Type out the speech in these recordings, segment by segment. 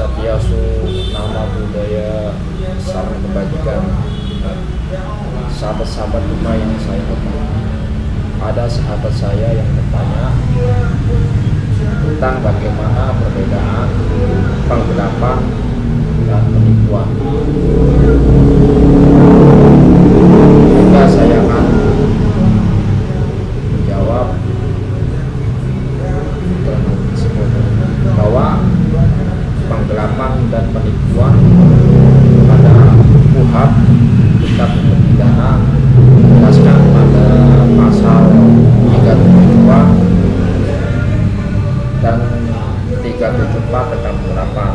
Swastiastu, nama budaya, salam kebajikan. Sahabat-sahabat Duma yang saya hormati, ada sahabat saya yang bertanya tentang bagaimana perbedaan penggelapan dan penipuan. Maka saya akan menjawab bahwa penggelapan dan penipuan pada KUHP Kitab Hukum Pidana menjelaskan pada pasal 372 dan 374 tentang penggelapan.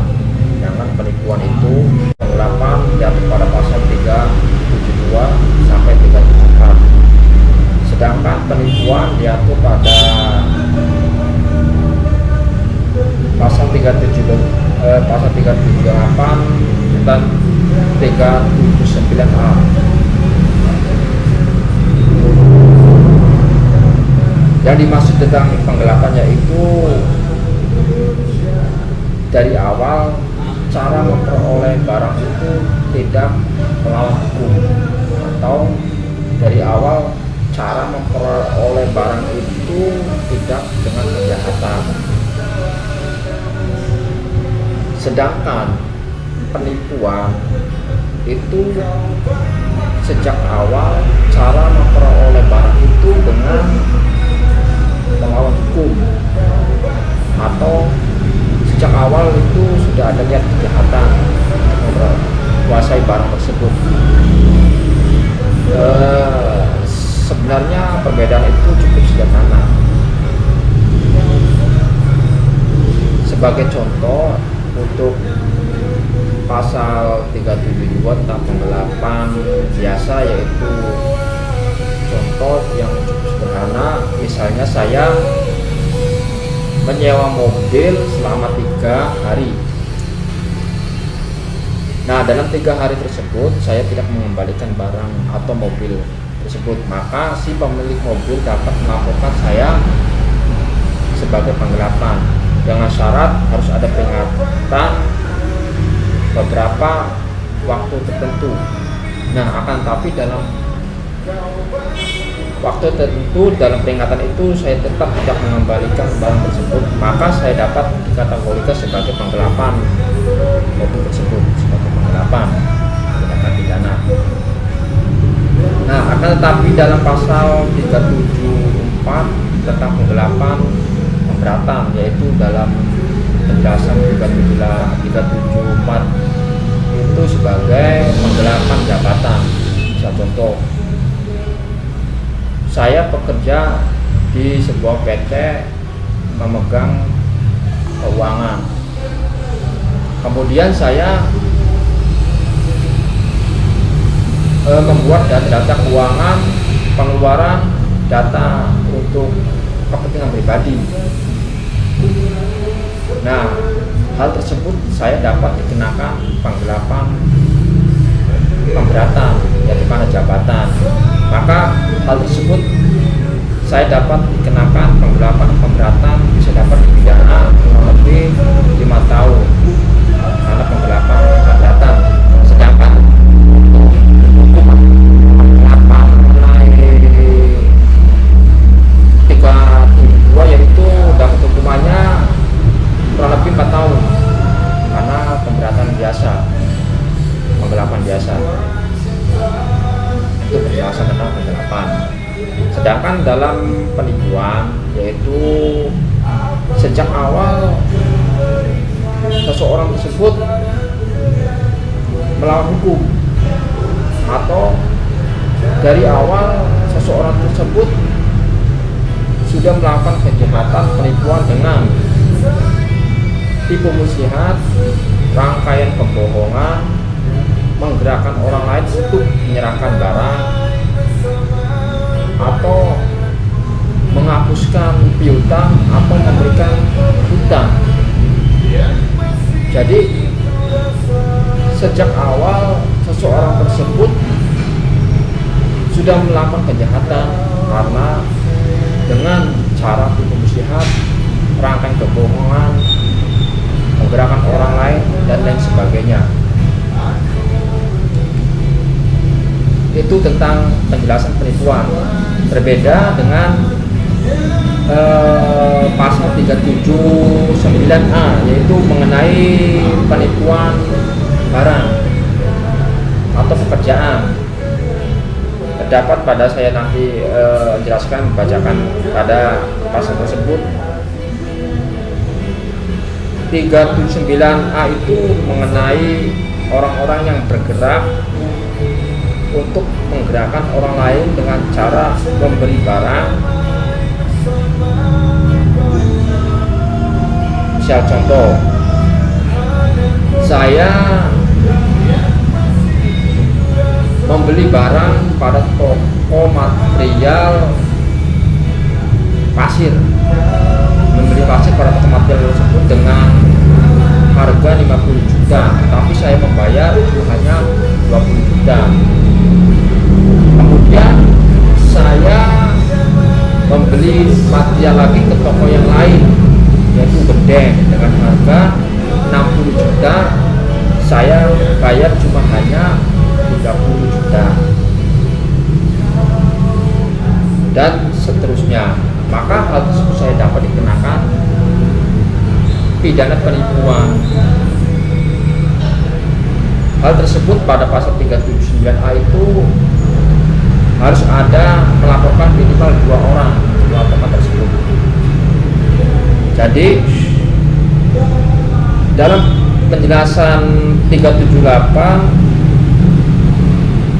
Sedangkan penipuan itu penggelapan diatur pada pasal 372 sampai 374. Sedangkan penipuan diatur pada pasal 378 dan 379A. Yang dimaksud tentang penggelapan yaitu dari awal cara memperoleh barang itu tidak melawan hukum, atau dari awal cara memperoleh barang itu tidak dengan kejahatan. Sedangkan penipuan itu sejak awal cara memperoleh barang itu dengan melawan hukum, atau sejak awal itu sudah ada niat kejahatan untuk menguasai barang tersebut. Sebenarnya perbedaan itu cukup sederhana. Sebagai contoh, untuk pasal 372 tentang penggelapan biasa, yaitu contoh yang cukup sederhana, misalnya saya menyewa mobil selama 3 hari. Nah, dalam 3 hari tersebut saya tidak mengembalikan barang atau mobil tersebut, maka si pemilik mobil dapat melaporkan saya sebagai penggelapan dengan syarat harus ada peringatan beberapa waktu tertentu. Nah, akan tapi dalam waktu tertentu, dalam peringatan itu saya tetap tidak mengembalikan barang tersebut, maka saya dapat dikategorikan sebagai penggelapan mobil tersebut, sebagai penggelapan tindakan pidana. Nah, akan tetapi dalam pasal 374 tentang penggelapan pemberatan, yaitu dalam penjelasan 374 itu sebagai penggelapan jabatan. Misal contoh, saya bekerja di sebuah PT memegang keuangan, kemudian saya membuat data keuangan, pengeluaran, data untuk kepentingan pribadi. Nah, hal tersebut saya dapat dikenakan penggelapan pemberatan, yaitu karena jabatan. Maka hal tersebut saya dapat dikenakan penggelapan pemberatan, bisa dapat dipidana kurang lebih 5 tahun karena penggelapan pemberatan. Sedangkan hukuman penggelapan naik 372 yaitu dapat hukumannya kurang lebih 4 tahun karena pemberatan biasa, penggelapan biasa. Itu penjelasan tentang penggelapan. Sedangkan dalam penipuan, yaitu sejak awal seseorang tersebut melawan hukum, atau dari awal seseorang tersebut sudah melakukan kejahatan penipuan dengan tipu muslihat, rangkaian kebohongan, menggerakkan orang lain untuk menyerahkan barang, atau menghapuskan piutang atau memberikan hutang. Jadi sejak awal seseorang tersebut sudah melakukan kejahatan karena dengan cara tipu muslihat, rangkaian kebohongan, menggerakkan orang lain dan lain sebagainya. Itu tentang penjelasan penipuan. Berbeda dengan pasal 379A, yaitu mengenai penipuan barang atau pekerjaan. Terdapat pada saya nanti jelaskan, bacakan pada pasal tersebut. 379A itu mengenai orang-orang yang bergerak untuk menggerakkan orang lain dengan cara memberi barang. Misal contoh, saya membeli barang pada toko material pasir, membeli pasir pada toko material tersebut dengan harga 50 juta, tapi saya membayar hanya 20 juta. Kemudian saya membeli material lagi ke toko yang lain, yaitu Gendeng, dengan harga 60 juta, saya bayar cuma hanya 30 juta, dan seterusnya. Maka hal tersebut saya dapat dikenakan pidana penipuan. Hal tersebut pada pasal 379A itu harus ada melaporkan minimal 2 orang melaporkan tersebut. Jadi dalam penjelasan 378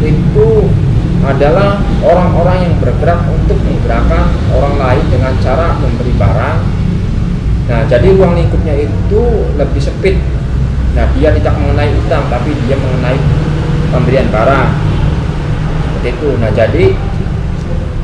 itu adalah orang-orang yang bergerak untuk menggerakkan orang lain dengan cara memberi barang. Nah, jadi ruang lingkupnya itu lebih sempit. Nah, dia tidak mengenai utang, tapi dia mengenai pemberian barang. Seperti itu. Nah, jadi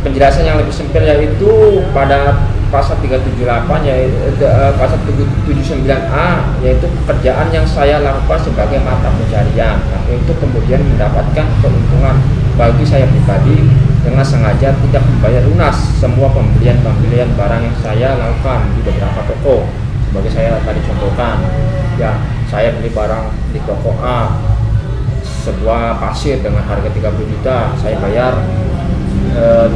penjelasan yang lebih sempit yaitu pada pasal 378, yaitu pasal 779A, yaitu pekerjaan yang saya lakukan sebagai mata pencarian. Nah, itu kemudian mendapatkan keuntungan bagi saya pribadi dengan sengaja tidak membayar lunas semua pembelian barang yang saya lakukan di beberapa toko. Sebagai saya tadi contohkan, ya, saya beli barang di toko A, sebuah pasir dengan harga 30 juta, saya bayar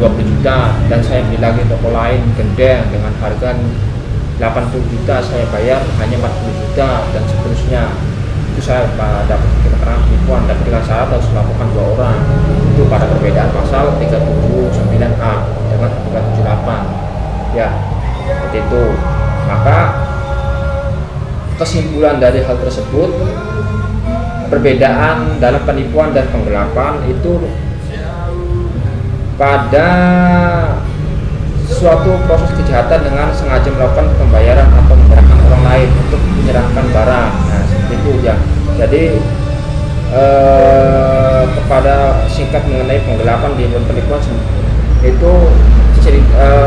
20 juta, dan saya beli lagi toko lain Gendeng dengan harga 80 juta, saya bayar hanya 40 juta, dan seterusnya. Itu saya dapat keterangan penipuan, tapi dengan syarat harus melaporkan 2 orang. Itu pada perbedaan pasal 379A dengan 378, ya, seperti itu. Maka kesimpulan dari hal tersebut, perbedaan dalam penipuan dan penggelapan itu pada suatu proses kejahatan dengan sengaja melakukan pembayaran atau menggerakkan orang lain untuk menyerahkan barang. Nah, seperti itu ya. Jadi kepada singkat mengenai penggelapan di dalam penipuan itu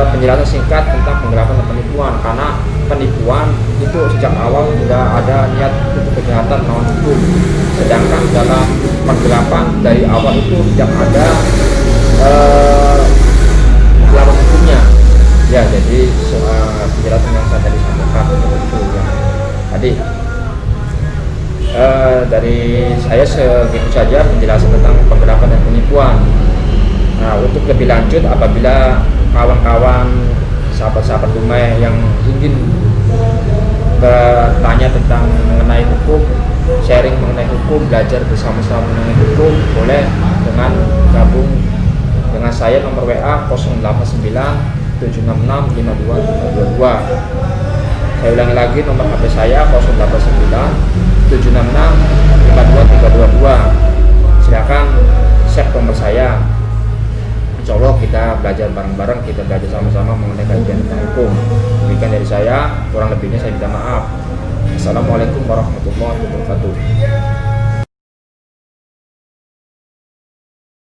penjelasan singkat tentang penggelapan dan penipuan. Karena penipuan itu sejak awal sudah ada niat untuk kejahatan melawan hukum, sedangkan dalam penggelapan dari awal itu tidak ada lawan hukumnya. Ya, jadi penjelasan yang saya tadi sampaikan itu ya. Tadi dari saya segitu saja penjelasan tentang penggelapan dan penipuan. Nah, untuk lebih lanjut, apabila kawan-kawan sahabat-sahabat Dumai yang ingin bertanya tentang mengenai hukum, sharing mengenai hukum, belajar bersama-sama mengenai hukum, boleh dengan gabung dengan saya, nomor WA 089 766 52322. Saya ulangi lagi, nomor HP saya 089 766 52322. Silakan share nomor saya. Insya Allah kita belajar bareng-bareng, kita belajar sama-sama mengenai kajian tentang hukum. Demikian dari saya, kurang lebihnya saya minta maaf. Assalamualaikum warahmatullahi wabarakatuh.